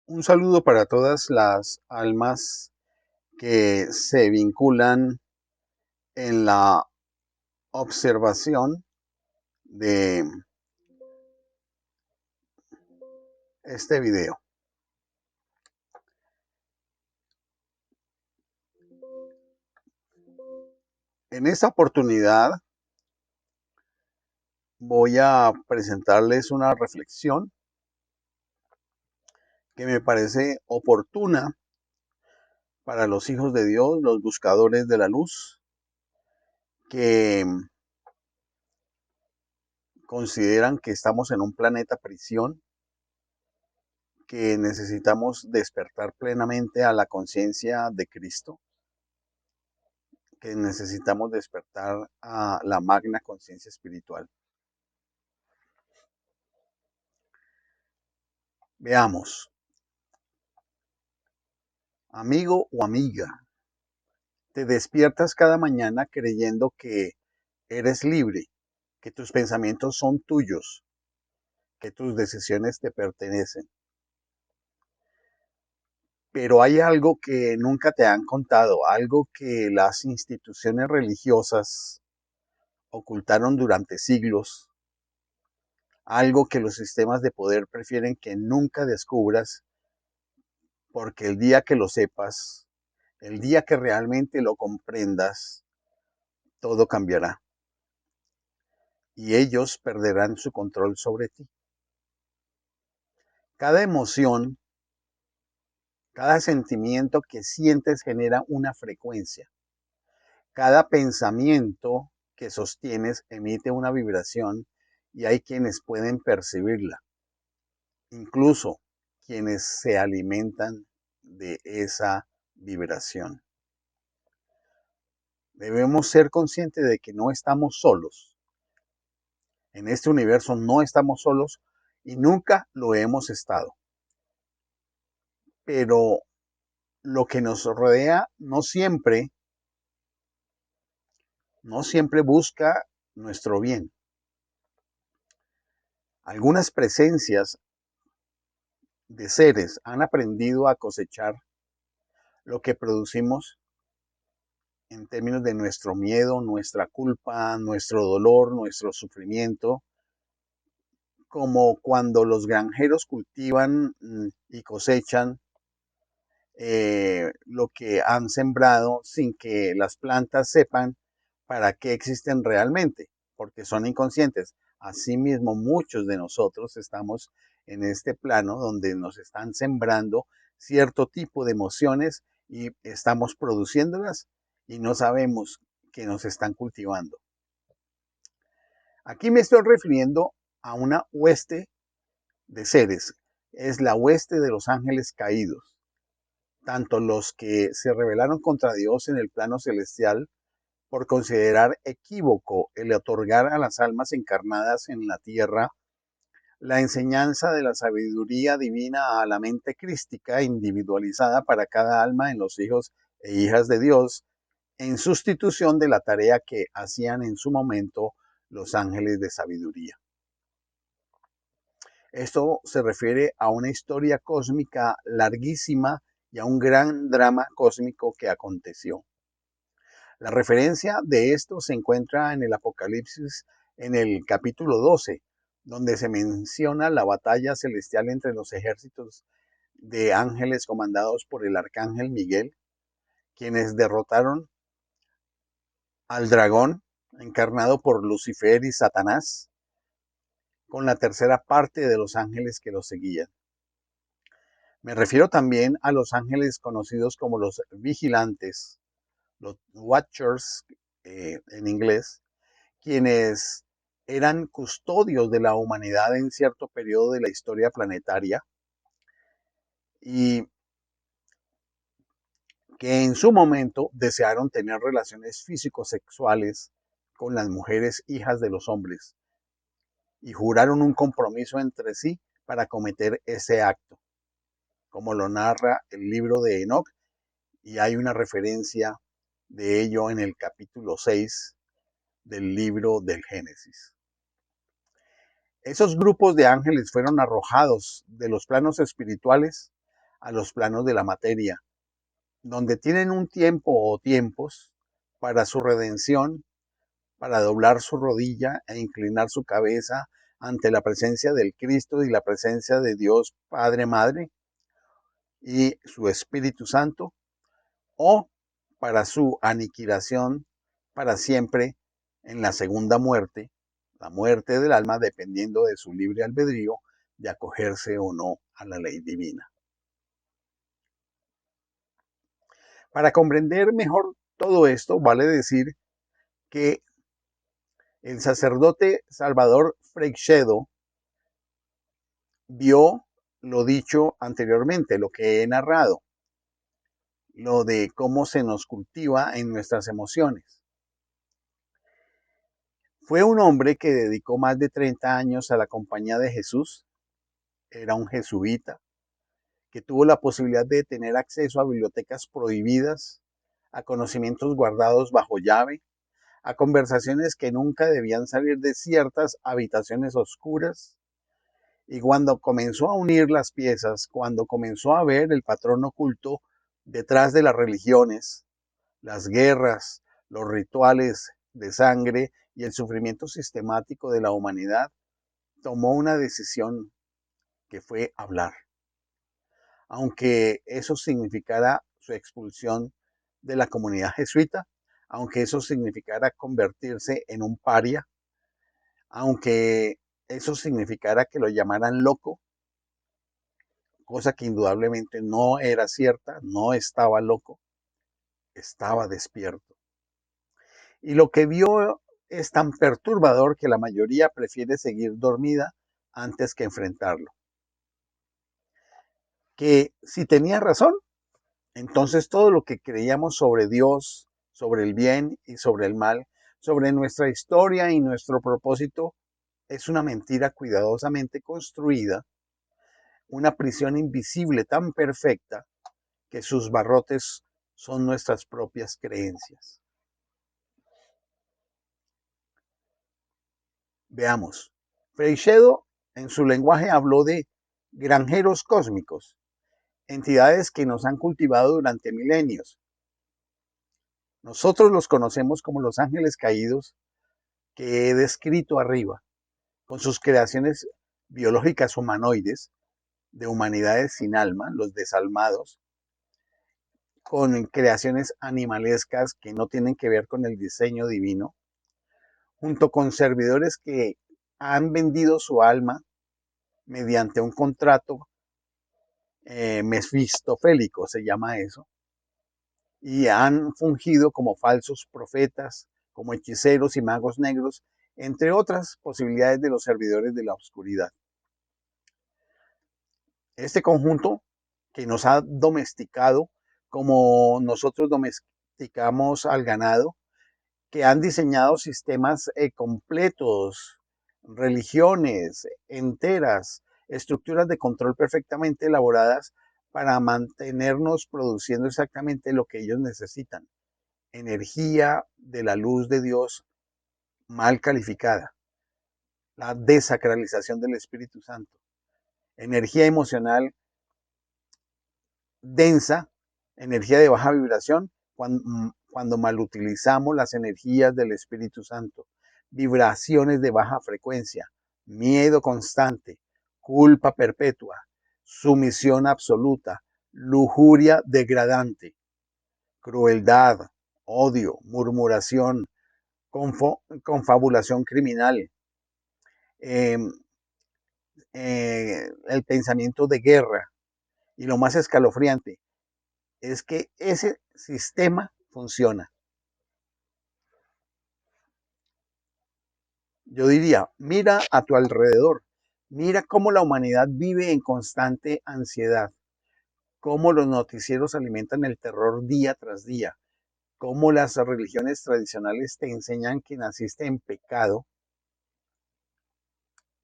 Un saludo para todas las almas que se vinculan en la observación de este video. En esta oportunidad voy a presentarles una reflexión que me parece oportuna para los hijos de Dios, los buscadores de la luz, que consideran que estamos en un planeta prisión, que necesitamos despertar plenamente a la conciencia de Cristo, que necesitamos despertar a la magna conciencia espiritual. Veamos, amigo o amiga, te despiertas cada mañana creyendo que eres libre, que tus pensamientos son tuyos, que tus decisiones te pertenecen. Pero hay algo que nunca te han contado, algo que las instituciones religiosas ocultaron durante siglos, algo que los sistemas de poder prefieren que nunca descubras, porque el día que lo sepas, el día que realmente lo comprendas, todo cambiará y ellos perderán su control sobre ti. Cada emoción, cada sentimiento que sientes genera una frecuencia. Cada pensamiento que sostienes emite una vibración y hay quienes pueden percibirla, incluso quienes se alimentan de esa vibración. Debemos ser conscientes de que no estamos solos. En este universo no estamos solos y nunca lo hemos estado. Pero lo que nos rodea no siempre busca nuestro bien. Algunas presencias de seres han aprendido a cosechar lo que producimos en términos de nuestro miedo, nuestra culpa, nuestro dolor, nuestro sufrimiento, como cuando los granjeros cultivan y cosechan lo que han sembrado sin que las plantas sepan para qué existen realmente, porque son inconscientes. Asimismo, muchos de nosotros estamos en este plano donde nos están sembrando cierto tipo de emociones y estamos produciéndolas y no sabemos que nos están cultivando. Aquí me estoy refiriendo a una hueste de seres. Es la hueste de los ángeles caídos, tanto los que se rebelaron contra Dios en el plano celestial por considerar equívoco el otorgar a las almas encarnadas en la tierra la enseñanza de la sabiduría divina a la mente crística individualizada para cada alma en los hijos e hijas de Dios, en sustitución de la tarea que hacían en su momento los ángeles de sabiduría. Esto se refiere a una historia cósmica larguísima y a un gran drama cósmico que aconteció. La referencia de esto se encuentra en el Apocalipsis en el capítulo 12, donde se menciona la batalla celestial entre los ejércitos de ángeles comandados por el arcángel Miguel, quienes derrotaron al dragón encarnado por Lucifer y Satanás, con la tercera parte de los ángeles que los seguían. Me refiero también a los ángeles conocidos como los vigilantes, los watchers en inglés, quienes eran custodios de la humanidad en cierto periodo de la historia planetaria y que en su momento desearon tener relaciones físico-sexuales con las mujeres hijas de los hombres y juraron un compromiso entre sí para cometer ese acto, como lo narra el libro de Enoc, y hay una referencia de ello en el capítulo 6 del libro del Génesis. Esos grupos de ángeles fueron arrojados de los planos espirituales a los planos de la materia, donde tienen un tiempo o tiempos para su redención, para doblar su rodilla e inclinar su cabeza ante la presencia del Cristo y la presencia de Dios Padre, Madre y su Espíritu Santo, o para su aniquilación para siempre en la segunda muerte, la muerte del alma, dependiendo de su libre albedrío de acogerse o no a la ley divina. Para comprender mejor todo esto, vale decir que el sacerdote Salvador Freixedo vio lo dicho anteriormente, lo que he narrado, lo de cómo se nos cultiva en nuestras emociones. Fue un hombre que dedicó más de 30 años a la compañía de Jesús, era un jesuita, que tuvo la posibilidad de tener acceso a bibliotecas prohibidas, a conocimientos guardados bajo llave, a conversaciones que nunca debían salir de ciertas habitaciones oscuras. Y cuando comenzó a unir las piezas, cuando comenzó a ver el patrón oculto detrás de las religiones, las guerras, los rituales de sangre y el sufrimiento sistemático de la humanidad, tomó una decisión que fue hablar. Aunque eso significara su expulsión de la comunidad jesuita, aunque eso significara convertirse en un paria, aunque eso significara que lo llamaran loco, cosa que indudablemente no era cierta, no estaba loco, estaba despierto. Y lo que vio es tan perturbador que la mayoría prefiere seguir dormida antes que enfrentarlo. Que si tenía razón, entonces todo lo que creíamos sobre Dios, sobre el bien y sobre el mal, sobre nuestra historia y nuestro propósito, es una mentira cuidadosamente construida, una prisión invisible tan perfecta que sus barrotes son nuestras propias creencias. Veamos. Freixedo en su lenguaje habló de granjeros cósmicos, entidades que nos han cultivado durante milenios. Nosotros los conocemos como los ángeles caídos que he descrito arriba, con sus creaciones biológicas humanoides, de humanidades sin alma, los desalmados, con creaciones animalescas que no tienen que ver con el diseño divino, junto con servidores que han vendido su alma mediante un contrato mefistofélico, se llama eso, y han fungido como falsos profetas, como hechiceros y magos negros, entre otras posibilidades de los servidores de la oscuridad. Este conjunto que nos ha domesticado como nosotros domesticamos al ganado, que han diseñado sistemas completos, religiones enteras, estructuras de control perfectamente elaboradas para mantenernos produciendo exactamente lo que ellos necesitan. Energía de la luz de Dios mal calificada, la desacralización del Espíritu Santo, energía emocional densa, energía de baja vibración, cuando mal utilizamos las energías del Espíritu Santo, vibraciones de baja frecuencia, miedo constante, culpa perpetua, sumisión absoluta, lujuria degradante, crueldad, odio, murmuración, confabulación criminal, eh, el pensamiento de guerra y lo más escalofriante es que ese sistema funciona. Yo diría, mira a tu alrededor, mira cómo la humanidad vive en constante ansiedad, cómo los noticieros alimentan el terror día tras día, cómo las religiones tradicionales te enseñan que naciste en pecado,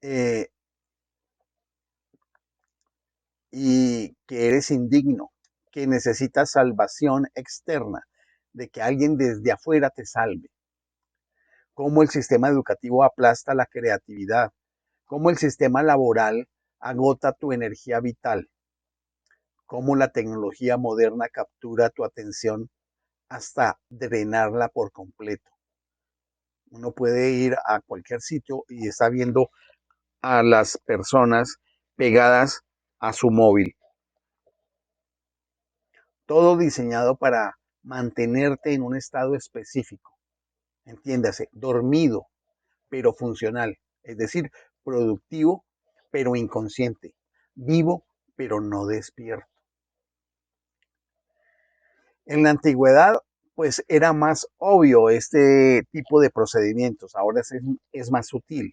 eh, y que eres indigno, que necesitas salvación externa, de que alguien desde afuera te salve, cómo el sistema educativo aplasta la creatividad, cómo el sistema laboral agota tu energía vital, cómo la tecnología moderna captura tu atención hasta drenarla por completo. Uno puede ir a cualquier sitio y está viendo a las personas pegadas a su móvil. Todo diseñado para mantenerte en un estado específico. Entiéndase, dormido, pero funcional. Es decir, productivo, pero inconsciente. Vivo, pero no despierto. En la antigüedad, pues era más obvio este tipo de procedimientos. Ahora es más sutil.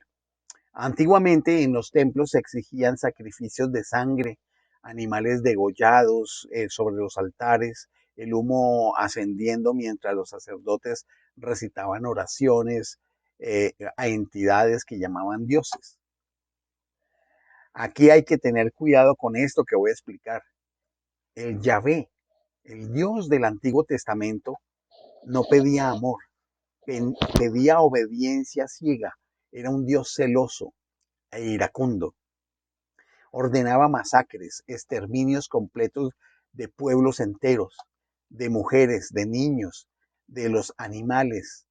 Antiguamente en los templos se exigían sacrificios de sangre, animales degollados sobre los altares, el humo ascendiendo mientras los sacerdotes recitaban oraciones a entidades que llamaban dioses. Aquí hay que tener cuidado con esto que voy a explicar. El Yahvé, el Dios del Antiguo Testamento, no pedía amor, pedía obediencia ciega. Era un Dios celoso e iracundo. Ordenaba masacres, exterminios completos de pueblos enteros, de mujeres, de niños, de los animales,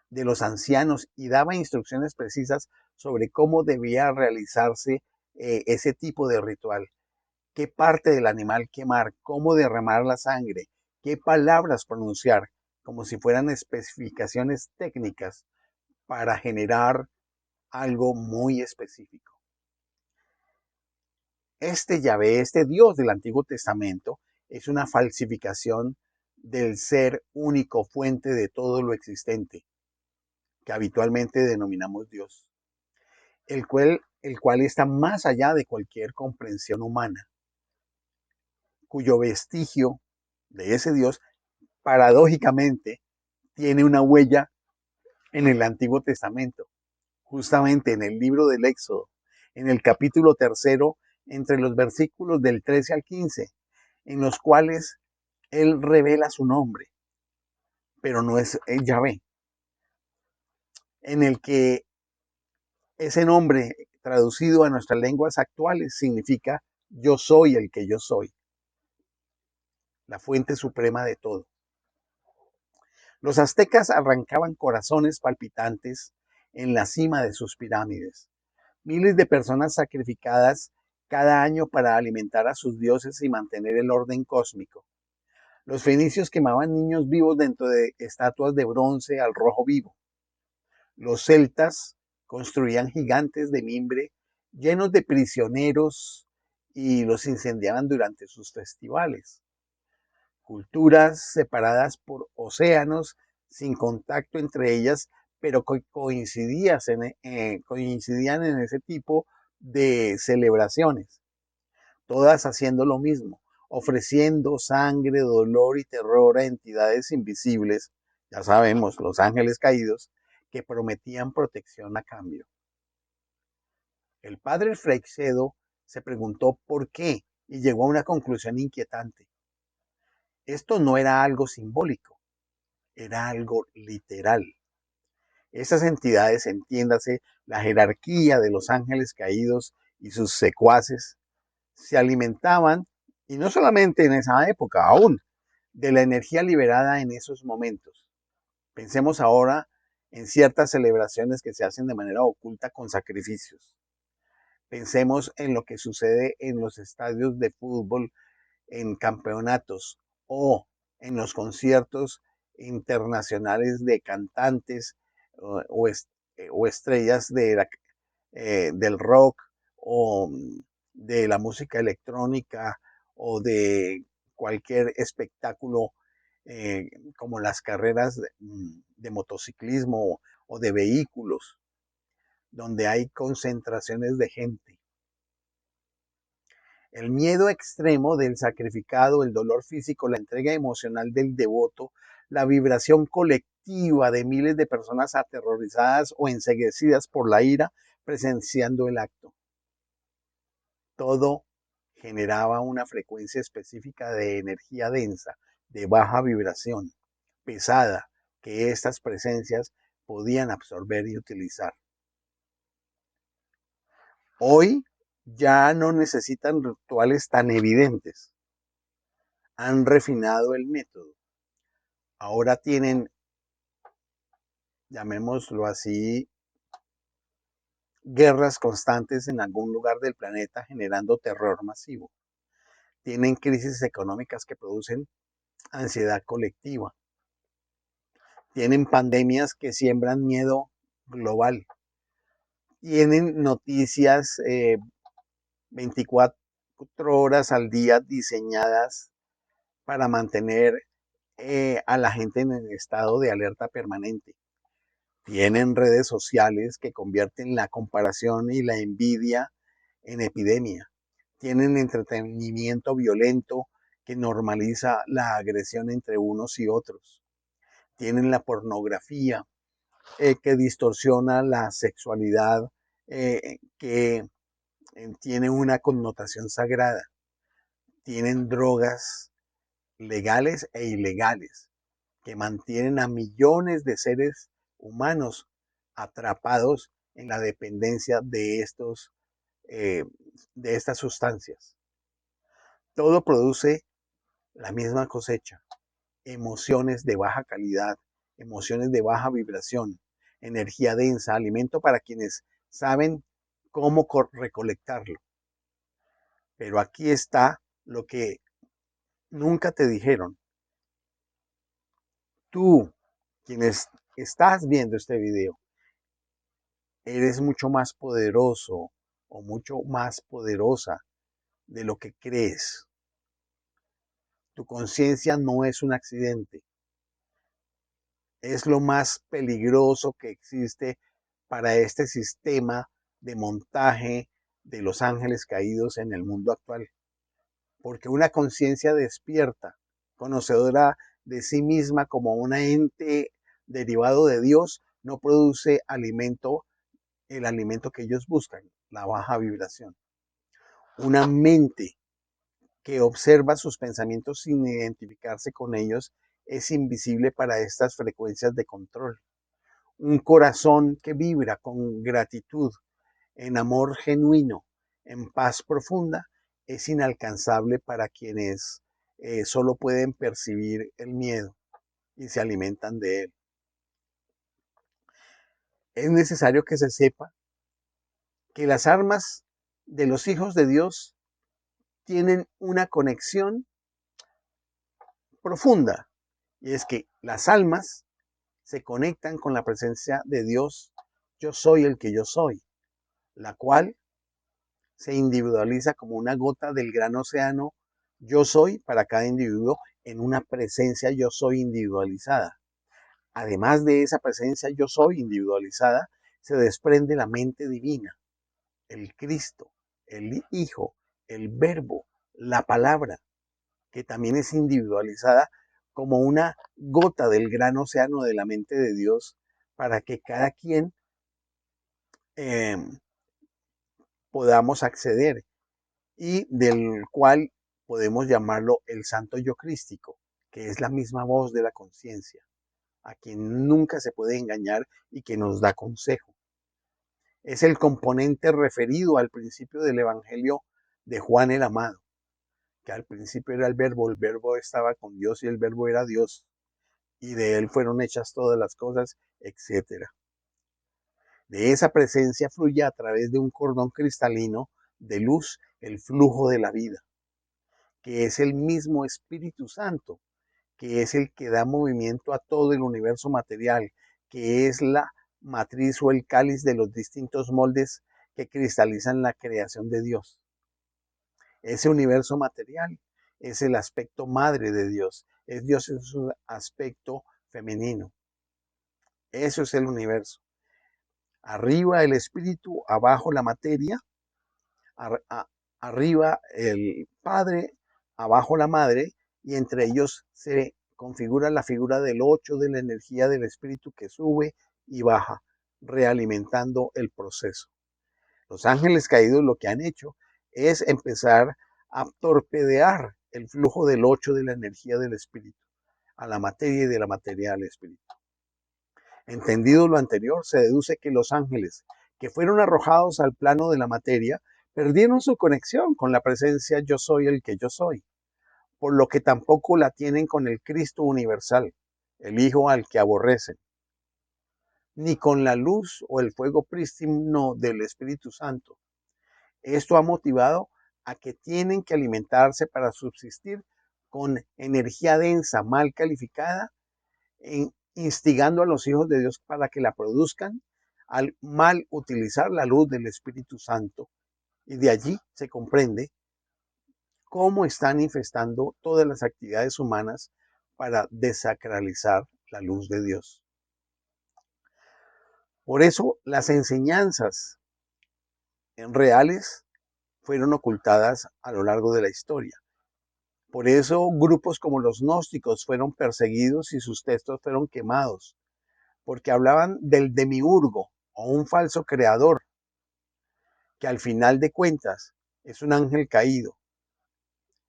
de los ancianos y daba instrucciones precisas sobre cómo debía realizarse ese tipo de ritual, qué parte del animal quemar, cómo derramar la sangre, qué palabras pronunciar, como si fueran especificaciones técnicas para generar algo muy específico. Este Yahvé, este Dios del Antiguo Testamento, es una falsificación del ser único, fuente de todo lo existente, que habitualmente denominamos Dios, el cual está más allá de cualquier comprensión humana, cuyo vestigio de ese Dios, paradójicamente, tiene una huella en el Antiguo Testamento, justamente en el libro del Éxodo, en el capítulo 3, entre los versículos del 13 al 15, en los cuales él revela su nombre, pero no es el Yahvé, en el que ese nombre traducido a nuestras lenguas actuales significa yo soy el que yo soy, la fuente suprema de todo. Los aztecas arrancaban corazones palpitantes en la cima de sus pirámides. Miles de personas sacrificadas cada año para alimentar a sus dioses y mantener el orden cósmico. Los fenicios quemaban niños vivos dentro de estatuas de bronce al rojo vivo. Los celtas construían gigantes de mimbre llenos de prisioneros y los incendiaban durante sus festivales. Culturas separadas por océanos, sin contacto entre ellas, pero coincidían en ese tipo de celebraciones, todas haciendo lo mismo, ofreciendo sangre, dolor y terror a entidades invisibles, ya sabemos, los ángeles caídos, que prometían protección a cambio. El padre Freixedo se preguntó por qué y llegó a una conclusión inquietante. Esto no era algo simbólico, era algo literal. Esas entidades, entiéndase, la jerarquía de los ángeles caídos y sus secuaces, se alimentaban, y no solamente en esa época, aún, de la energía liberada en esos momentos. Pensemos ahora en ciertas celebraciones que se hacen de manera oculta con sacrificios. Pensemos en lo que sucede en los estadios de fútbol, en campeonatos o en los conciertos internacionales de cantantes o estrellas del rock o de la música electrónica o de cualquier espectáculo eh, como las carreras de motociclismo o de vehículos, donde hay concentraciones de gente. El miedo extremo del sacrificado, el dolor físico, la entrega emocional del devoto, la vibración colectiva de miles de personas aterrorizadas o enceguecidas por la ira presenciando el acto. Todo generaba una frecuencia específica de energía densa, de baja vibración, pesada, que estas presencias podían absorber y utilizar. Hoy Ya no necesitan rituales tan evidentes. Han refinado el método. Ahora tienen, llamémoslo así, guerras constantes en algún lugar del planeta generando terror masivo. Tienen crisis económicas que producen ansiedad colectiva. Tienen pandemias que siembran miedo global. Tienen noticias 24 horas al día diseñadas para mantener a la gente en el estado de alerta permanente. Tienen redes sociales que convierten la comparación y la envidia en epidemia. Tienen entretenimiento violento que normaliza la agresión entre unos y otros. Tienen la pornografía que distorsiona la sexualidad, que tiene una connotación sagrada. Tienen drogas legales e ilegales que mantienen a millones de seres humanos atrapados en la dependencia eh, de estas sustancias. Todo produce la misma cosecha: emociones de baja calidad, emociones de baja vibración, energía densa, alimento para quienes saben cómo recolectarlo. Pero aquí está lo que nunca te dijeron. Tú, quienes estás viendo este video, eres mucho más poderoso o mucho más poderosa de lo que crees. Tu conciencia no es un accidente. Es lo más peligroso que existe para este sistema de montaje de los ángeles caídos en el mundo actual. Porque una conciencia despierta, conocedora de sí misma como un ente derivado de Dios, no produce el alimento que ellos buscan, la baja vibración. Una mente que observa sus pensamientos sin identificarse con ellos es invisible para estas frecuencias de control. Un corazón que vibra con gratitud, en amor genuino, en paz profunda, es inalcanzable para quienes solo pueden percibir el miedo y se alimentan de él. Es necesario que se sepa que las armas de los hijos de Dios tienen una conexión profunda, y es que las almas se conectan con la presencia de Dios. Yo soy el que yo soy, la cual se individualiza como una gota del gran océano. Yo soy para cada individuo en una presencia yo soy individualizada. Además de esa presencia yo soy individualizada, se desprende la mente divina, el Cristo, el Hijo, el Verbo, la palabra, que también es individualizada como una gota del gran océano de la mente de Dios, para que cada quien eh, podamos acceder, y del cual podemos llamarlo el Santo Yo Crístico, que es la misma voz de la conciencia, a quien nunca se puede engañar y que nos da consejo. Es el componente referido al principio del Evangelio de Juan el Amado, que al principio era el verbo estaba con Dios y el verbo era Dios, y de él fueron hechas todas las cosas, etcétera. De esa presencia fluye a través de un cordón cristalino de luz el flujo de la vida, que es el mismo Espíritu Santo, que es el que da movimiento a todo el universo material, que es la matriz o el cáliz de los distintos moldes que cristalizan la creación de Dios. Ese universo material es el aspecto madre de Dios. Dios en su aspecto femenino. Eso es el universo. Arriba el espíritu, abajo la materia, arriba el Padre, abajo la Madre, y entre ellos se configura la figura del 8 de la energía del espíritu que sube y baja, realimentando el proceso. Los ángeles caídos lo que han hecho es empezar a torpedear el flujo del 8 de la energía del espíritu a la materia y de la materia al espíritu. Entendido lo anterior, se deduce que los ángeles que fueron arrojados al plano de la materia Perdieron su conexión con la presencia yo soy el que yo soy, por lo que tampoco la tienen con el Cristo universal, el Hijo al que aborrecen, ni con la luz o el fuego prístino del Espíritu Santo. Esto ha motivado a que tienen que alimentarse para subsistir con energía densa, mal calificada, instigando a los hijos de Dios para que la produzcan al mal utilizar la luz del Espíritu Santo. Y de allí se comprende cómo están infestando todas las actividades humanas para desacralizar la luz de Dios. Por eso las enseñanzas reales fueron ocultadas a lo largo de la historia. Por eso grupos como los gnósticos fueron perseguidos y sus textos fueron quemados, porque hablaban del demiurgo o un falso creador, que al final de cuentas es un ángel caído,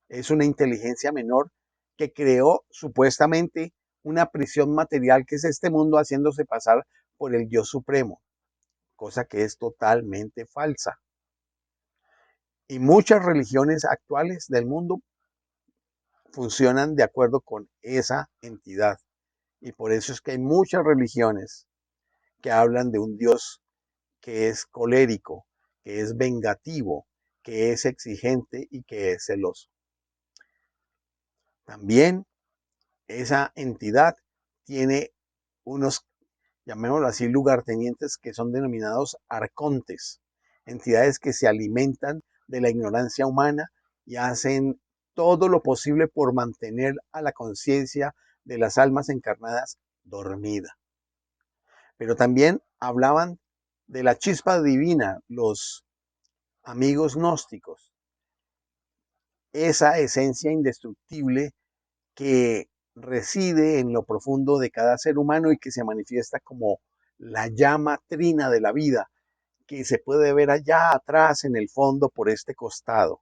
es una inteligencia menor que creó supuestamente una prisión material que es este mundo haciéndose pasar por el Dios supremo, cosa que es totalmente falsa. Y muchas religiones actuales del mundo funcionan de acuerdo con esa entidad. Y por eso es que hay muchas religiones que hablan de un Dios que es colérico, que es vengativo, que es exigente y que es celoso. También esa entidad tiene unos, llamémoslo así, lugartenientes que son denominados arcontes, entidades que se alimentan de la ignorancia humana y hacen todo lo posible por mantener a la conciencia de las almas encarnadas dormida. Pero también hablaban de la chispa divina, los amigos gnósticos, esa esencia indestructible que reside en lo profundo de cada ser humano y que se manifiesta como la llama trina de la vida, que se puede ver allá atrás en el fondo por este costado,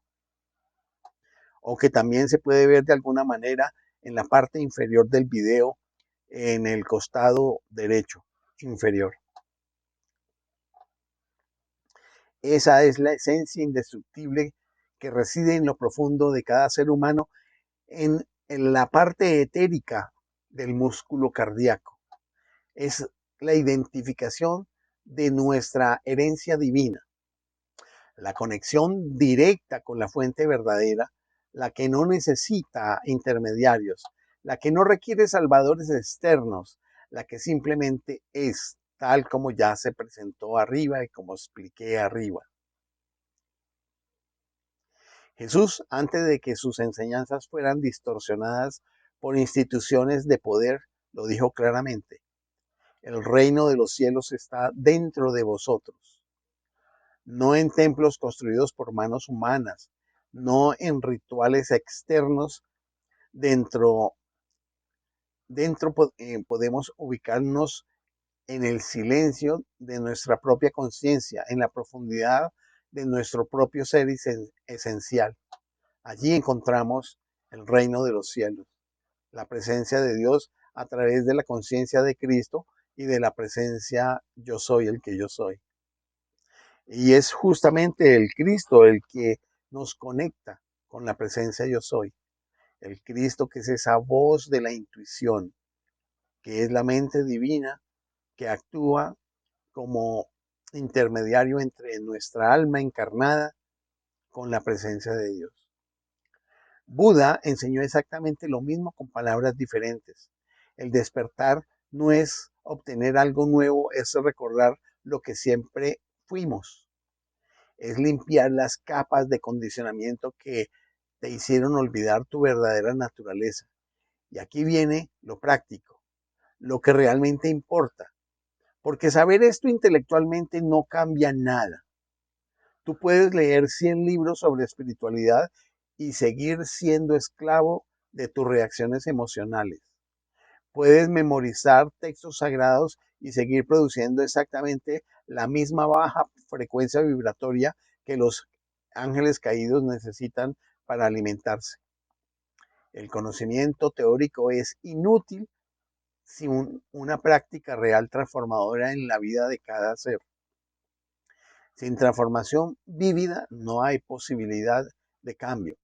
o que también se puede ver de alguna manera en la parte inferior del video, en el costado derecho inferior. Esa es la esencia indestructible que reside en lo profundo de cada ser humano, en la parte etérica del músculo cardíaco. Es la identificación de nuestra herencia divina, la conexión directa con la fuente verdadera, la que no necesita intermediarios, la que no requiere salvadores externos, la que simplemente es tal como ya se presentó arriba y como expliqué arriba. Jesús, antes de que sus enseñanzas fueran distorsionadas por instituciones de poder, lo dijo claramente: el reino de los cielos está dentro de vosotros, no en templos construidos por manos humanas, no en rituales externos. Dentro, podemos ubicarnos en el silencio de nuestra propia conciencia, en la profundidad de nuestro propio ser esencial. Allí encontramos el reino de los cielos, la presencia de Dios a través de la conciencia de Cristo y de la presencia yo soy el que yo soy. Y es justamente el Cristo el que nos conecta con la presencia yo soy. El Cristo que es esa voz de la intuición, que es la mente divina que actúa como intermediario entre nuestra alma encarnada con la presencia de Dios. Buda enseñó exactamente lo mismo con palabras diferentes. El despertar no es obtener algo nuevo, es recordar lo que siempre fuimos. Es limpiar las capas de condicionamiento que te hicieron olvidar tu verdadera naturaleza. Y aquí viene lo práctico, lo que realmente importa. Porque saber esto intelectualmente no cambia nada. Tú puedes leer 100 libros sobre espiritualidad y seguir siendo esclavo de tus reacciones emocionales. Puedes memorizar textos sagrados y seguir produciendo exactamente la misma baja frecuencia vibratoria que los ángeles caídos necesitan para alimentarse. El conocimiento teórico es inútil sin una práctica real transformadora en la vida de cada ser. Sin transformación vívida no hay posibilidad de cambio.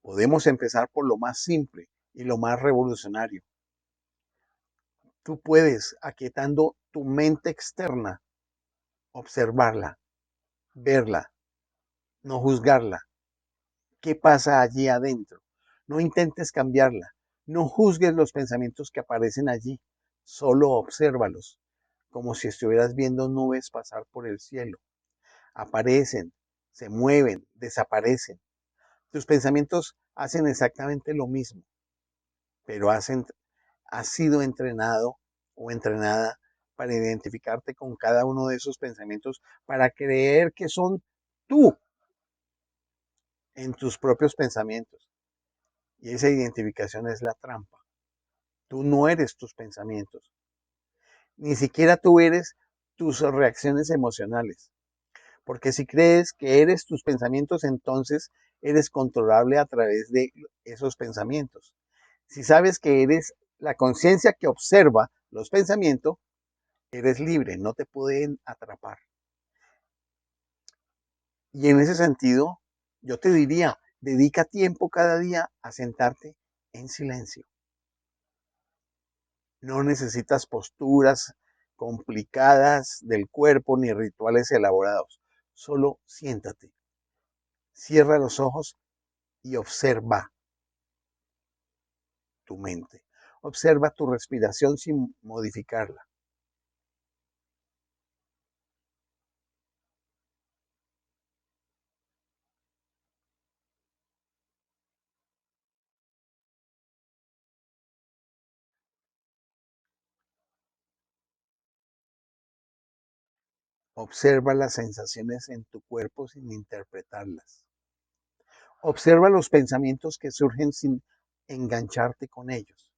Podemos empezar por lo más simple y lo más revolucionario. Tú puedes, aquietando tu mente externa, observarla, verla, no juzgarla. ¿Qué pasa allí adentro? No intentes cambiarla. No juzgues los pensamientos que aparecen allí. Solo obsérvalos, como si estuvieras viendo nubes pasar por el cielo. Aparecen, se mueven, desaparecen. Tus pensamientos hacen exactamente lo mismo, pero has sido entrenado o entrenada para identificarte con cada uno de esos pensamientos, para creer que son tú en tus propios pensamientos. Y esa identificación es la trampa. Tú no eres tus pensamientos. Ni siquiera tú eres tus reacciones emocionales. Porque si crees que eres tus pensamientos, entonces eres controlable a través de esos pensamientos. Si sabes que eres la conciencia que observa los pensamientos, eres libre, no te pueden atrapar. Y en ese sentido, yo te diría, dedica tiempo cada día a sentarte en silencio. No necesitas posturas complicadas del cuerpo ni rituales elaborados. Solo siéntate, cierra los ojos y observa tu mente. Observa tu respiración sin modificarla. Observa las sensaciones en tu cuerpo sin interpretarlas. Observa los pensamientos que surgen sin engancharte con ellos.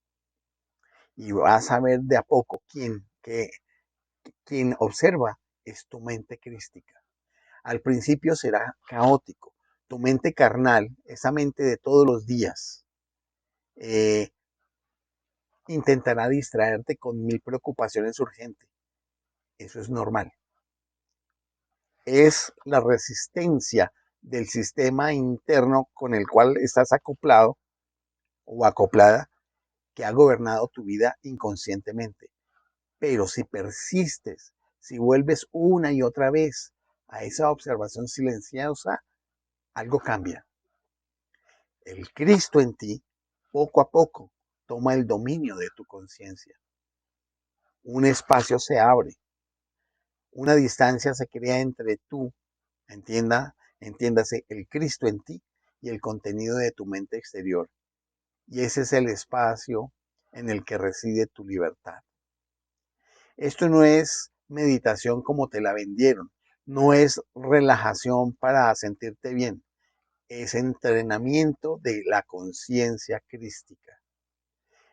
Y vas a ver de a poco quien observa es tu mente crística. Al principio será caótico. Tu mente carnal, esa mente de todos los días, eh, intentará distraerte con mil preocupaciones urgentes. Eso es normal. Es la resistencia del sistema interno con el cual estás acoplado o acoplada que ha gobernado tu vida inconscientemente. Pero si persistes, si vuelves una y otra vez a esa observación silenciosa, algo cambia. El Cristo en ti, poco a poco, toma el dominio de tu conciencia. Un espacio se abre, una distancia se crea entre tú, entiéndase, el Cristo en ti y el contenido de tu mente exterior. Y ese es el espacio en el que reside tu libertad. Esto no es meditación como te la vendieron, no es relajación para sentirte bien, es entrenamiento de la conciencia crística.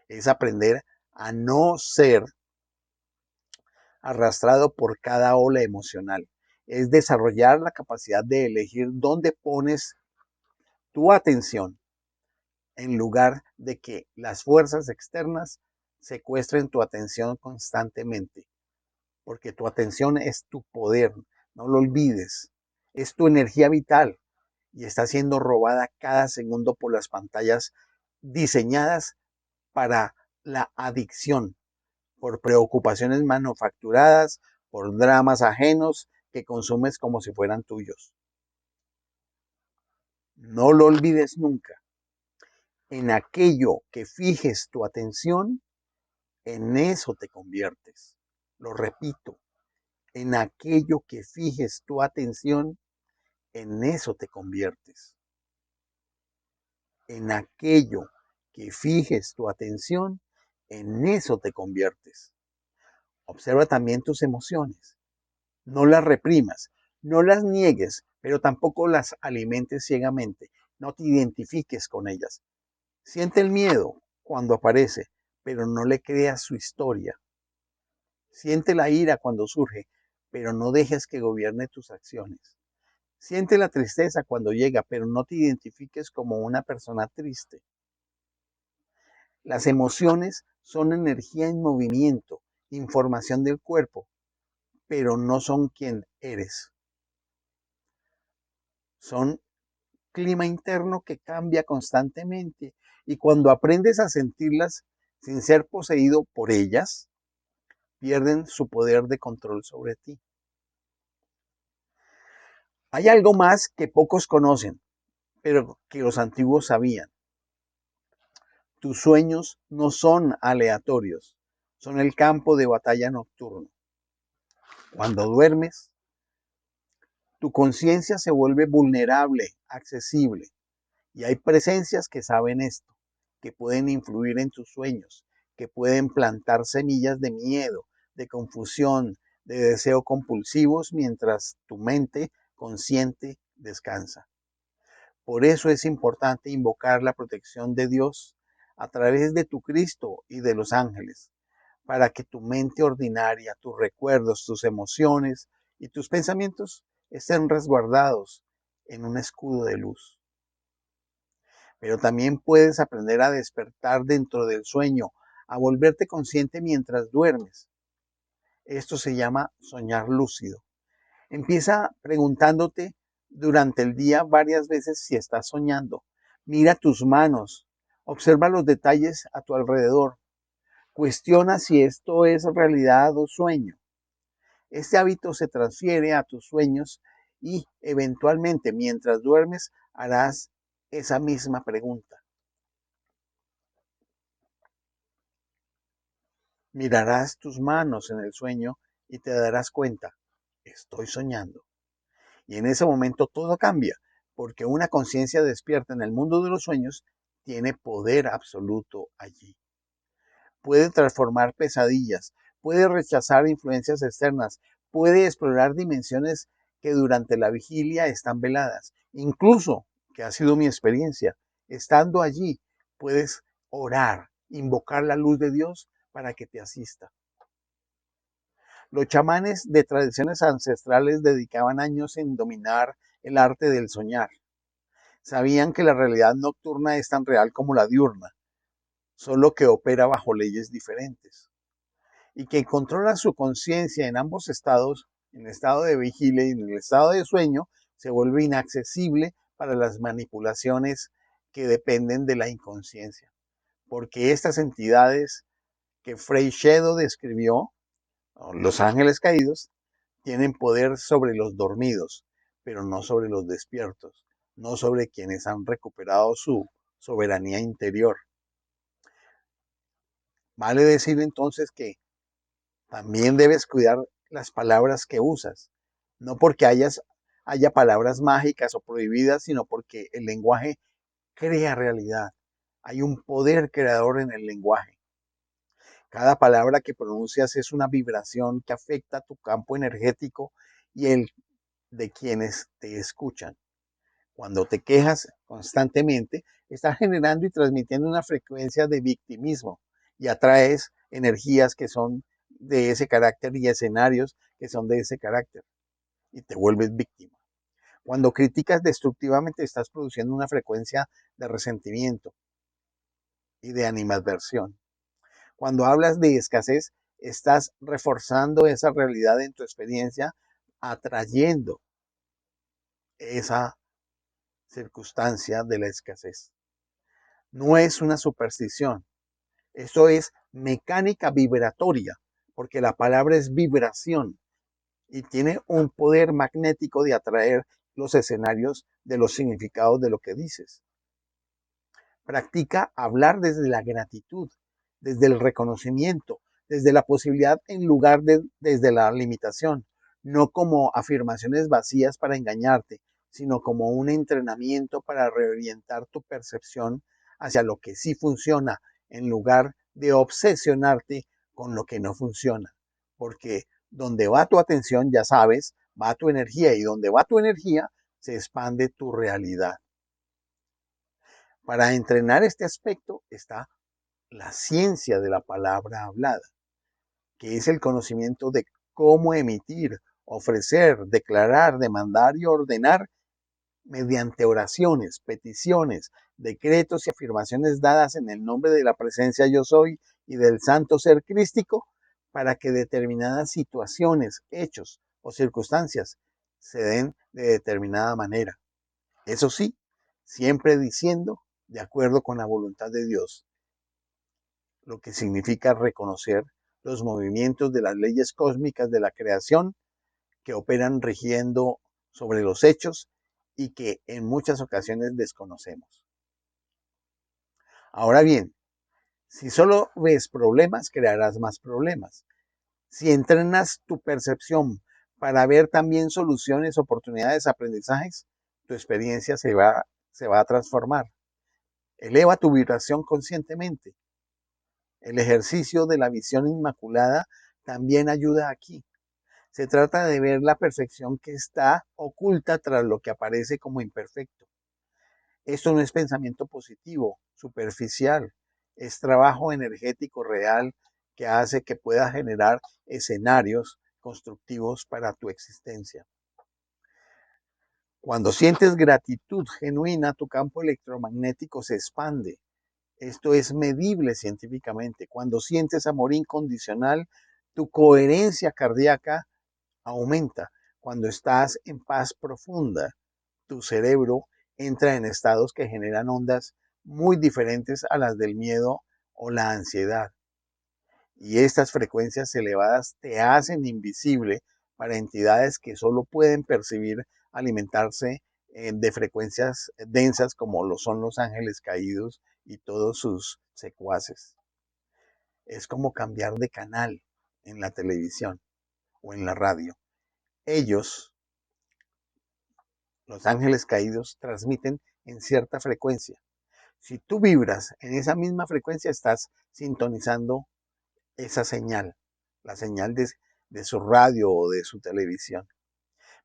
Es aprender a no ser arrastrado por cada ola emocional. Es desarrollar la capacidad de elegir dónde pones tu atención en lugar de que las fuerzas externas secuestren tu atención constantemente, porque tu atención es tu poder, no lo olvides, es tu energía vital y está siendo robada cada segundo por las pantallas diseñadas para la adicción, por preocupaciones manufacturadas, por dramas ajenos que consumes como si fueran tuyos. No lo olvides nunca. En aquello que fijes tu atención, en eso te conviertes. Lo repito, en aquello que fijes tu atención, en eso te conviertes. En aquello que fijes tu atención, en eso te conviertes. Observa también tus emociones. No las reprimas, no las niegues, pero tampoco las alimentes ciegamente. No te identifiques con ellas. Siente el miedo cuando aparece, pero no le creas su historia. Siente la ira cuando surge, pero no dejes que gobierne tus acciones. Siente la tristeza cuando llega, pero no te identifiques como una persona triste. Las emociones son energía en movimiento, información del cuerpo, pero no son quien eres. Son clima interno que cambia constantemente y cuando aprendes a sentirlas sin ser poseído por ellas, pierden su poder de control sobre ti. Hay algo más que pocos conocen, pero que los antiguos sabían. Tus sueños no son aleatorios, son el campo de batalla nocturno. Cuando duermes, tu conciencia se vuelve vulnerable, accesible, y hay presencias que saben esto, que pueden influir en tus sueños, que pueden plantar semillas de miedo, de confusión, de deseo compulsivos mientras tu mente consciente descansa. Por eso es importante invocar la protección de Dios a través de tu Cristo y de los ángeles, para que tu mente ordinaria, tus recuerdos, tus emociones y tus pensamientos estén resguardados en un escudo de luz. Pero también puedes aprender a despertar dentro del sueño, a volverte consciente mientras duermes. Esto se llama soñar lúcido. Empieza preguntándote durante el día varias veces si estás soñando. Mira tus manos, observa los detalles a tu alrededor. Cuestiona si esto es realidad o sueño. Este hábito se transfiere a tus sueños y eventualmente mientras duermes harás esa misma pregunta. Mirarás tus manos en el sueño y te darás cuenta, estoy soñando. Y en ese momento todo cambia, porque una conciencia despierta en el mundo de los sueños tiene poder absoluto allí. Puede transformar pesadillas, puede rechazar influencias externas, puede explorar dimensiones que durante la vigilia están veladas. Incluso, que ha sido mi experiencia, estando allí, puedes orar, invocar la luz de Dios para que te asista. Los chamanes de tradiciones ancestrales dedicaban años en dominar el arte del soñar. Sabían que la realidad nocturna es tan real como la diurna, solo que opera bajo leyes diferentes. Y que controla su conciencia en ambos estados, en el estado de vigilia y en el estado de sueño, se vuelve inaccesible para las manipulaciones que dependen de la inconsciencia. Porque estas entidades que Frei Shedo describió, los ángeles caídos, tienen poder sobre los dormidos, pero no sobre los despiertos, no sobre quienes han recuperado su soberanía interior. Vale decir entonces que también debes cuidar las palabras que usas, no porque haya palabras mágicas o prohibidas, sino porque el lenguaje crea realidad. Hay un poder creador en el lenguaje. Cada palabra que pronuncias es una vibración que afecta tu campo energético y el de quienes te escuchan. Cuando te quejas constantemente, estás generando y transmitiendo una frecuencia de victimismo y atraes energías que son de ese carácter y escenarios que son de ese carácter y te vuelves víctima. Cuando criticas destructivamente, estás produciendo una frecuencia de resentimiento y de animadversión. Cuando hablas de escasez, estás reforzando esa realidad en tu experiencia, atrayendo esa circunstancia de la escasez. No es una superstición, esto es mecánica vibratoria, porque la palabra es vibración y tiene un poder magnético de atraer los escenarios de los significados de lo que dices. Practica hablar desde la gratitud, desde el reconocimiento, desde la posibilidad en lugar de desde la limitación, no como afirmaciones vacías para engañarte, sino como un entrenamiento para reorientar tu percepción hacia lo que sí funciona, en lugar de obsesionarte con lo que no funciona. Porque donde va tu atención, ya sabes, va tu energía y donde va tu energía, se expande tu realidad. Para entrenar este aspecto está la ciencia de la palabra hablada, que es el conocimiento de cómo emitir, ofrecer, declarar, demandar y ordenar mediante oraciones, peticiones, decretos y afirmaciones dadas en el nombre de la presencia yo soy y del santo ser crístico para que determinadas situaciones, hechos o circunstancias se den de determinada manera. Eso sí, siempre diciendo de acuerdo con la voluntad de Dios, lo que significa reconocer los movimientos de las leyes cósmicas de la creación que operan rigiendo sobre los hechos y que en muchas ocasiones desconocemos. Ahora bien, si solo ves problemas, crearás más problemas. Si entrenas tu percepción para ver también soluciones, oportunidades, aprendizajes, tu experiencia se va a transformar. Eleva tu vibración conscientemente. El ejercicio de la visión inmaculada también ayuda aquí. Se trata de ver la perfección que está oculta tras lo que aparece como imperfecto. Esto no es pensamiento positivo, superficial, es trabajo energético real que hace que pueda generar escenarios constructivos para tu existencia. Cuando sientes gratitud genuina, tu campo electromagnético se expande. Esto es medible científicamente. Cuando sientes amor incondicional, tu coherencia cardíaca aumenta. Cuando estás en paz profunda, tu cerebro entra en estados que generan ondas muy diferentes a las del miedo o la ansiedad. Y estas frecuencias elevadas te hacen invisible para entidades que solo pueden percibir alimentarse de frecuencias densas como lo son los ángeles caídos y todos sus secuaces. Es como cambiar de canal en la televisión o en la radio. Ellos, los ángeles caídos, transmiten en cierta frecuencia. Si tú vibras en esa misma frecuencia, estás sintonizando esa señal, la señal de su radio o de su televisión.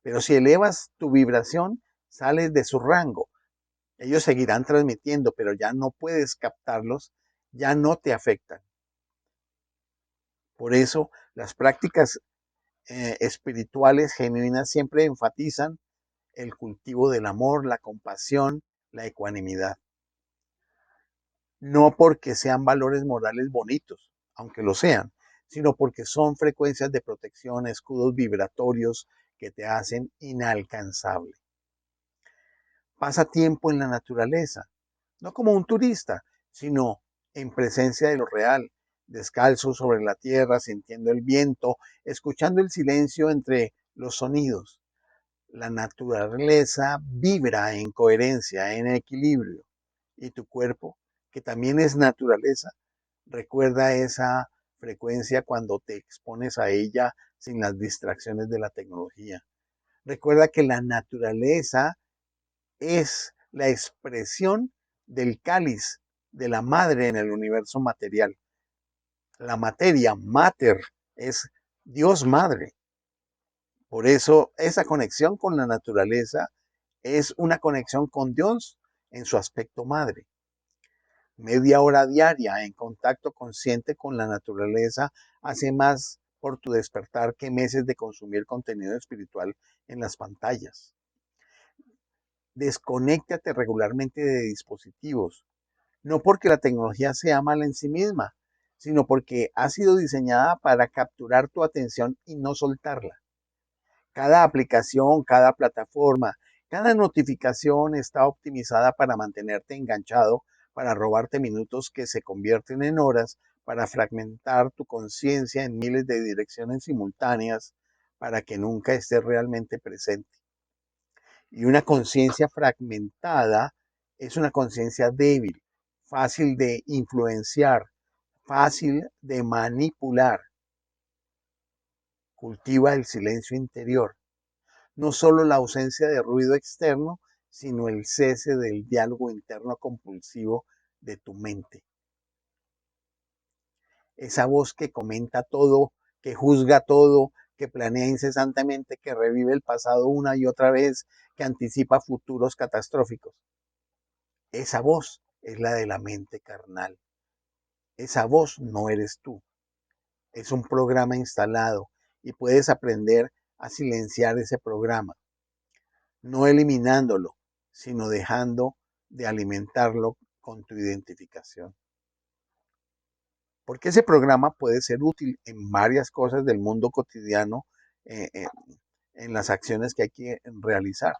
Pero si elevas tu vibración, sales de su rango. Ellos seguirán transmitiendo, pero ya no puedes captarlos, ya no te afectan. Por eso, las prácticas espirituales genuinas siempre enfatizan el cultivo del amor, la compasión, la ecuanimidad. No porque sean valores morales bonitos, aunque lo sean, sino porque son frecuencias de protección, escudos vibratorios que te hacen inalcanzable. Pasa tiempo en la naturaleza, no como un turista, sino en presencia de lo real, descalzo sobre la tierra, sintiendo el viento, escuchando el silencio entre los sonidos. La naturaleza vibra en coherencia, en equilibrio, y tu cuerpo, que también es naturaleza, recuerda esa frecuencia cuando te expones a ella sin las distracciones de la tecnología. Recuerda que la naturaleza es la expresión del cáliz de la madre en el universo material. La materia, mater, es Dios madre. Por eso esa conexión con la naturaleza es una conexión con Dios en su aspecto madre. Media hora diaria en contacto consciente con la naturaleza hace más por tu despertar que meses de consumir contenido espiritual en las pantallas. Desconéctate regularmente de dispositivos, no porque la tecnología sea mala en sí misma, sino porque ha sido diseñada para capturar tu atención y no soltarla. Cada aplicación, cada plataforma, cada notificación está optimizada para mantenerte enganchado, para robarte minutos que se convierten en horas, para fragmentar tu conciencia en miles de direcciones simultáneas, para que nunca estés realmente presente. Y una conciencia fragmentada es una conciencia débil, fácil de influenciar, fácil de manipular. Cultiva el silencio interior. No solo la ausencia de ruido externo, sino el cese del diálogo interno compulsivo de tu mente. Esa voz que comenta todo, que juzga todo, que planea incesantemente, que revive el pasado una y otra vez, que anticipa futuros catastróficos. Esa voz es la de la mente carnal. Esa voz no eres tú. Es un programa instalado y puedes aprender a silenciar ese programa, no eliminándolo, sino dejando de alimentarlo con tu identificación. porque ese programa puede ser útil en varias cosas del mundo cotidiano, eh, eh, en las acciones que hay que realizar.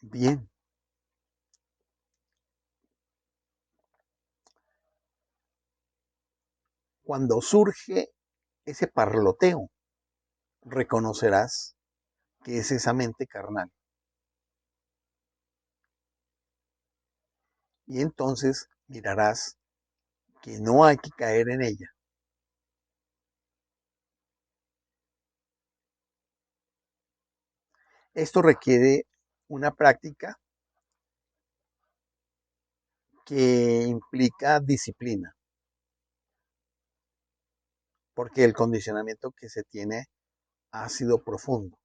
Bien, cuando surge ese parloteo, reconocerás que es esa mente carnal. Y entonces mirarás que no hay que caer en ella. Esto requiere una práctica que implica disciplina, porque el condicionamiento que se tiene ha sido profundo,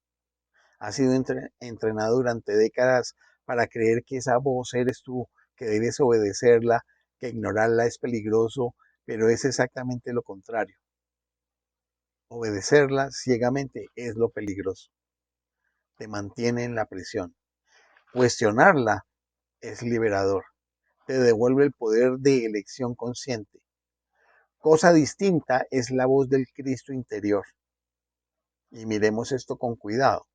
ha sido entrenado durante décadas para creer que esa voz eres tú, que debes obedecerla, que ignorarla es peligroso, pero es exactamente lo contrario. Obedecerla ciegamente es lo peligroso, te mantiene en la prisión. Cuestionarla es liberador, te devuelve el poder de elección consciente. Cosa distinta es la voz del Cristo interior. Y miremos esto con cuidado,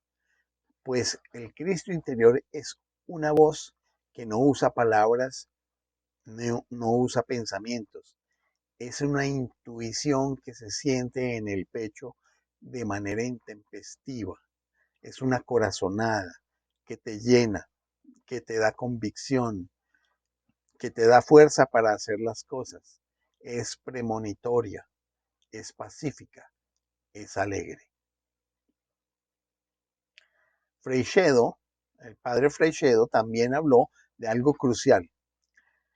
pues el Cristo interior es una voz que no usa palabras, no usa pensamientos. Es una intuición que se siente en el pecho de manera intempestiva. Es una corazonada que te llena, que te da convicción, que te da fuerza para hacer las cosas. Es premonitoria, es pacífica, es alegre. Freixedo, el padre Freixedo, también habló de algo crucial.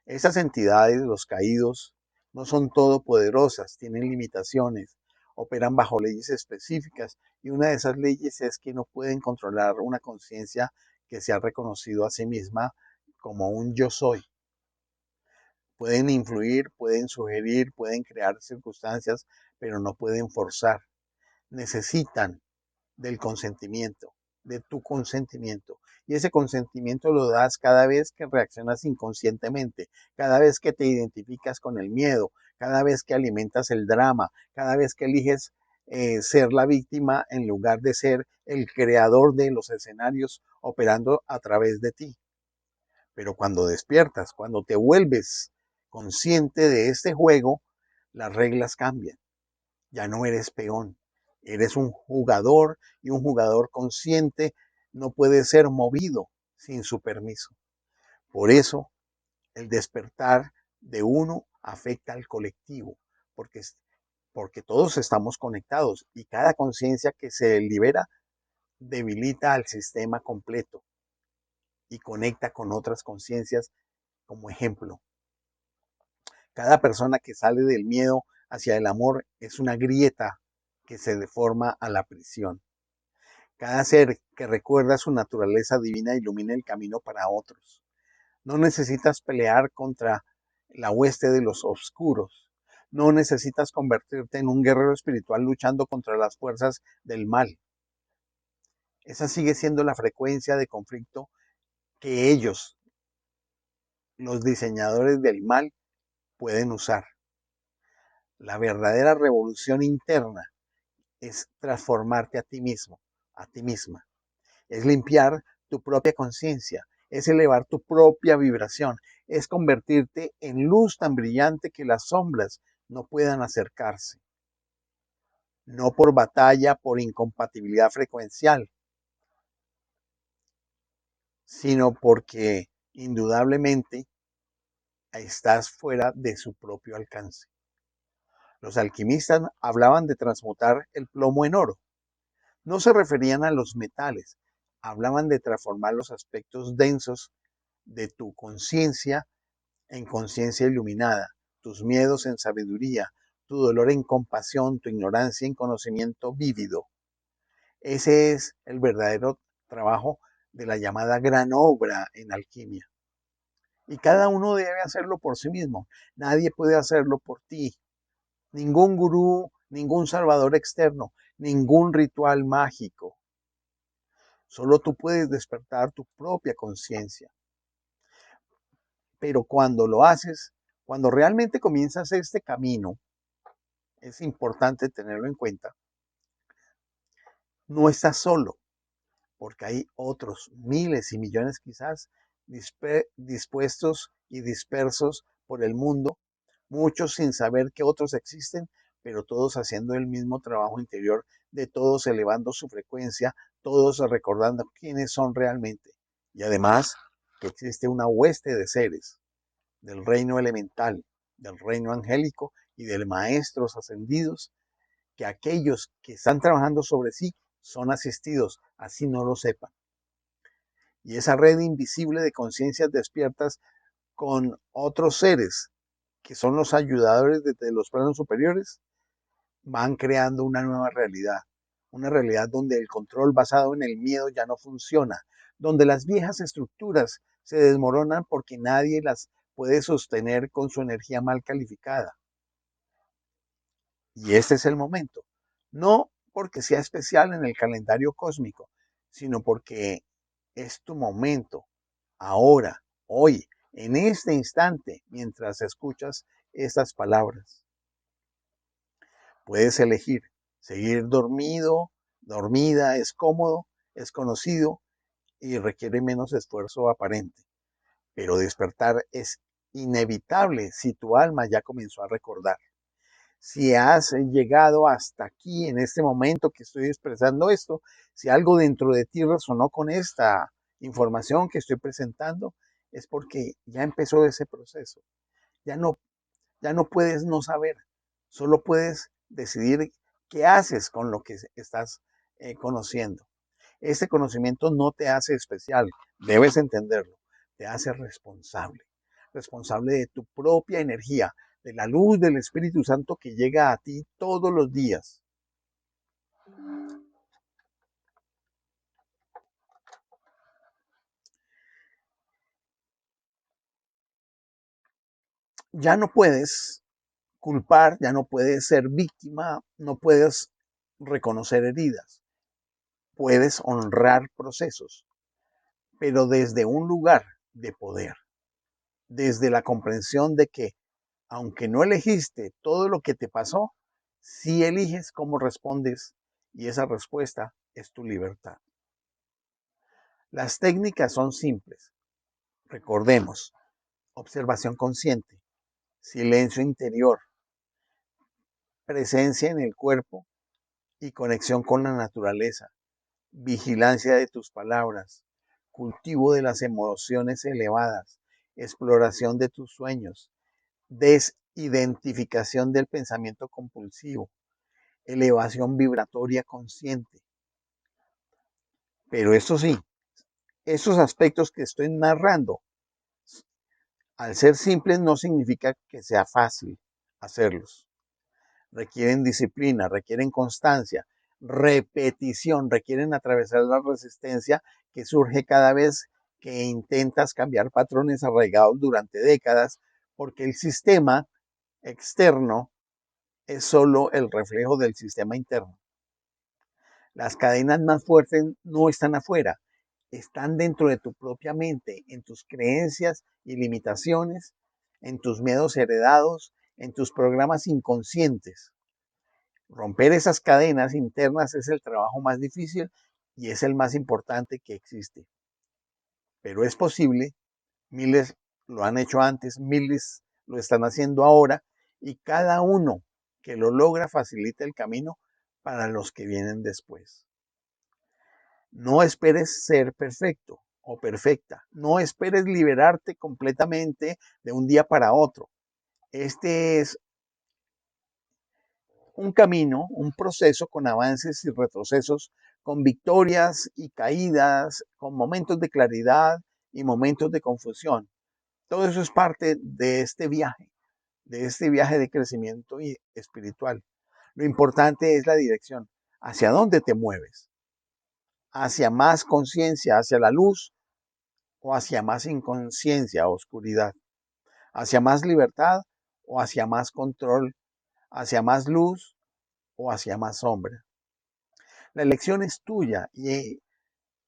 Esas entidades, los caídos, no son todopoderosas, tienen limitaciones, operan bajo leyes específicas y una de esas leyes es que no pueden controlar una conciencia que se ha reconocido a sí misma como un yo soy. Pueden influir, pueden sugerir, pueden crear circunstancias, pero no pueden forzar. Necesitan del consentimiento, de tu consentimiento. Y ese consentimiento lo das cada vez que reaccionas inconscientemente, cada vez que te identificas con el miedo, cada vez que alimentas el drama, cada vez que eliges ser la víctima en lugar de ser el creador de los escenarios operando a través de ti. Pero cuando despiertas, cuando te vuelves consciente de este juego, las reglas cambian. Ya no eres peón, eres un jugador y un jugador consciente no puede ser movido sin su permiso. Por eso el despertar de uno afecta al colectivo, porque, porque todos estamos conectados y cada conciencia que se libera debilita al sistema completo y conecta con otras conciencias como ejemplo. Cada persona que sale del miedo hacia el amor es una grieta que se deforma a la prisión. Cada ser que recuerda su naturaleza divina ilumina el camino para otros. No necesitas pelear contra la hueste de los oscuros. No necesitas convertirte en un guerrero espiritual luchando contra las fuerzas del mal. Esa sigue siendo la frecuencia de conflicto que ellos, los diseñadores del mal, pueden usar. La verdadera revolución interna es transformarte a ti mismo, a ti misma. Es limpiar tu propia conciencia, es elevar tu propia vibración, es convertirte en luz tan brillante que las sombras no puedan acercarse. No por batalla, por incompatibilidad frecuencial, sino porque indudablemente estás fuera de su propio alcance. Los alquimistas hablaban de transmutar el plomo en oro. No se referían a los metales, hablaban de transformar los aspectos densos de tu conciencia en conciencia iluminada, tus miedos en sabiduría, tu dolor en compasión, tu ignorancia en conocimiento vívido. Ese es el verdadero trabajo de la llamada gran obra en alquimia. Y cada uno debe hacerlo por sí mismo. Nadie puede hacerlo por ti. Ningún gurú, ningún salvador externo, ningún ritual mágico. Solo tú puedes despertar tu propia conciencia. Pero cuando lo haces, cuando realmente comienzas este camino, es importante tenerlo en cuenta, no estás solo, porque hay otros miles y millones quizás dispuestos y dispersos por el mundo, muchos sin saber que otros existen, pero todos haciendo el mismo trabajo interior, de todos elevando su frecuencia, todos recordando quiénes son realmente. Y además que existe una hueste de seres del reino elemental, del reino angélico y de maestros ascendidos, que aquellos que están trabajando sobre sí son asistidos, así no lo sepan. Y esa red invisible de conciencias despiertas con otros seres, que son los ayudadores desde los planos superiores, van creando una realidad donde el control basado en el miedo ya no funciona, donde las viejas estructuras se desmoronan porque nadie las puede sostener con su energía mal calificada. Y este es el momento, no porque sea especial en el calendario cósmico, sino porque es tu momento, ahora, hoy, en este instante, mientras escuchas estas palabras. Puedes elegir seguir dormido, dormida, es cómodo, es conocido y requiere menos esfuerzo aparente. Pero despertar es inevitable si tu alma ya comenzó a recordar. Si has llegado hasta aquí en este momento que estoy expresando esto, si algo dentro de ti resonó con esta información que estoy presentando, es porque ya empezó ese proceso. Ya no Ya no puedes no saber, solo puedes decidir qué haces con lo que estás conociendo. Este conocimiento no te hace especial, debes entenderlo, te hace responsable, responsable de tu propia energía, de la luz del Espíritu Santo que llega a ti todos los días. Ya no puedes culpar, ya no puedes ser víctima, no puedes reconocer heridas, puedes honrar procesos, pero desde un lugar de poder, desde la comprensión de que, aunque no elegiste todo lo que te pasó, sí eliges cómo respondes y esa respuesta es tu libertad. Las técnicas son simples. Recordemos, observación consciente, silencio interior, presencia en el cuerpo y conexión con la naturaleza, vigilancia de tus palabras, cultivo de las emociones elevadas, exploración de tus sueños, desidentificación del pensamiento compulsivo, elevación vibratoria consciente. Pero eso sí, esos aspectos que estoy narrando, al ser simples no significa que sea fácil hacerlos. Requieren disciplina, requieren constancia, repetición, requieren atravesar la resistencia que surge cada vez que intentas cambiar patrones arraigados durante décadas, porque el sistema externo es solo el reflejo del sistema interno. Las cadenas más fuertes no están afuera, están dentro de tu propia mente, en tus creencias y limitaciones, en tus miedos heredados, en tus programas inconscientes. Romper esas cadenas internas es el trabajo más difícil y es el más importante que existe. Pero es posible, miles lo han hecho antes, miles lo están haciendo ahora y cada uno que lo logra facilita el camino para los que vienen después. No esperes ser perfecto o perfecta. No esperes liberarte completamente de un día para otro. Este es un camino, un proceso con avances y retrocesos, con victorias y caídas, con momentos de claridad y momentos de confusión. Todo eso es parte de este viaje de crecimiento espiritual. Lo importante es la dirección, hacia dónde te mueves, hacia más conciencia, hacia la luz o hacia más inconsciencia, oscuridad, hacia más libertad o hacia más control, hacia más luz o hacia más sombra. La elección es tuya y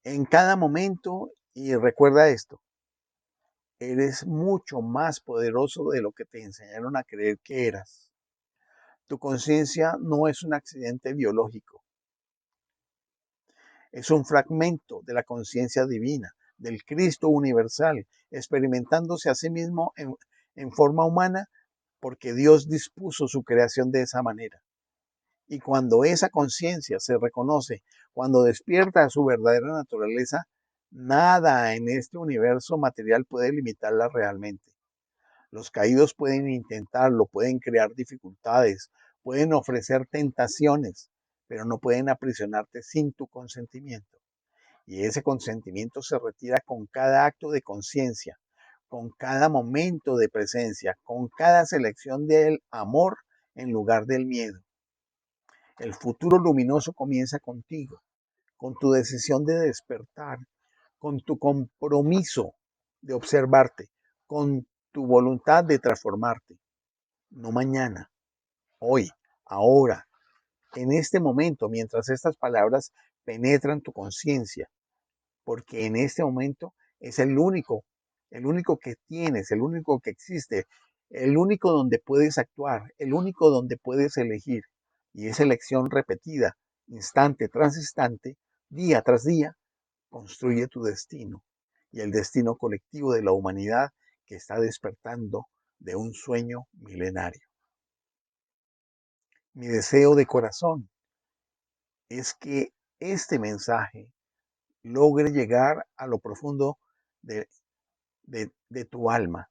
en cada momento, y recuerda esto, Eres mucho más poderoso de lo que te enseñaron a creer que eras. Tu conciencia no es un accidente biológico, es un fragmento de la conciencia divina, del Cristo universal, experimentándose a sí mismo en forma humana porque Dios dispuso su creación de esa manera. Y cuando esa conciencia se reconoce, cuando despierta a su verdadera naturaleza, nada en este universo material puede limitarla realmente. Los caídos pueden intentarlo, pueden crear dificultades, pueden ofrecer tentaciones, pero no pueden aprisionarte sin tu consentimiento. Y ese consentimiento se retira con cada acto de conciencia, con cada momento de presencia, con cada selección del amor en lugar del miedo. El futuro luminoso comienza contigo, con tu decisión de despertar, con tu compromiso de observarte, con tu voluntad de transformarte. No mañana, hoy, ahora, en este momento, mientras estas palabras penetran tu conciencia, porque en este momento es el único que tienes, el único que existe, el único donde puedes actuar, el único donde puedes elegir. Y esa elección repetida, instante tras instante, día tras día, construye tu destino y el destino colectivo de la humanidad que está despertando de un sueño milenario. Mi deseo de corazón es que este mensaje logre llegar a lo profundo de, de tu alma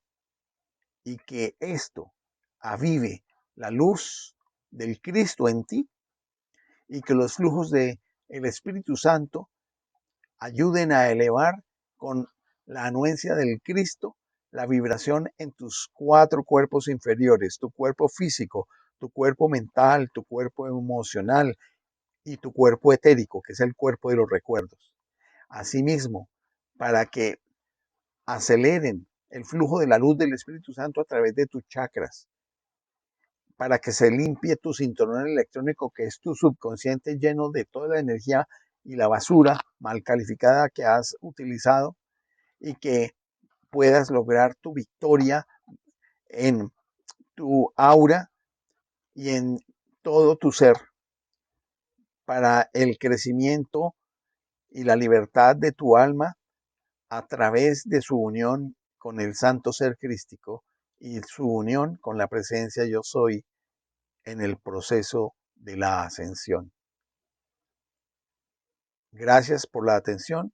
y que esto avive la luz del Cristo en ti y que los flujos del Espíritu Santo ayuden a elevar con la anuencia del Cristo la vibración en tus cuatro cuerpos inferiores, tu cuerpo físico, tu cuerpo mental, tu cuerpo emocional y tu cuerpo etérico, que es el cuerpo de los recuerdos. Asimismo, para que aceleren el flujo de la luz del Espíritu Santo a través de tus chakras, para que se limpie tu cinturón electrónico, que es tu subconsciente lleno de toda la energía y la basura mal calificada que has utilizado, y que puedas lograr tu victoria en tu aura y en todo tu ser para el crecimiento y la libertad de tu alma a través de su unión con el santo ser crístico y su unión con la presencia yo soy en el proceso de la ascensión. Gracias por la atención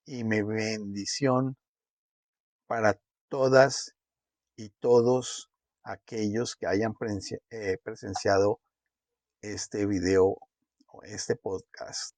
y mi bendición para todas y todos aquellos que hayan presenciado este video o este podcast.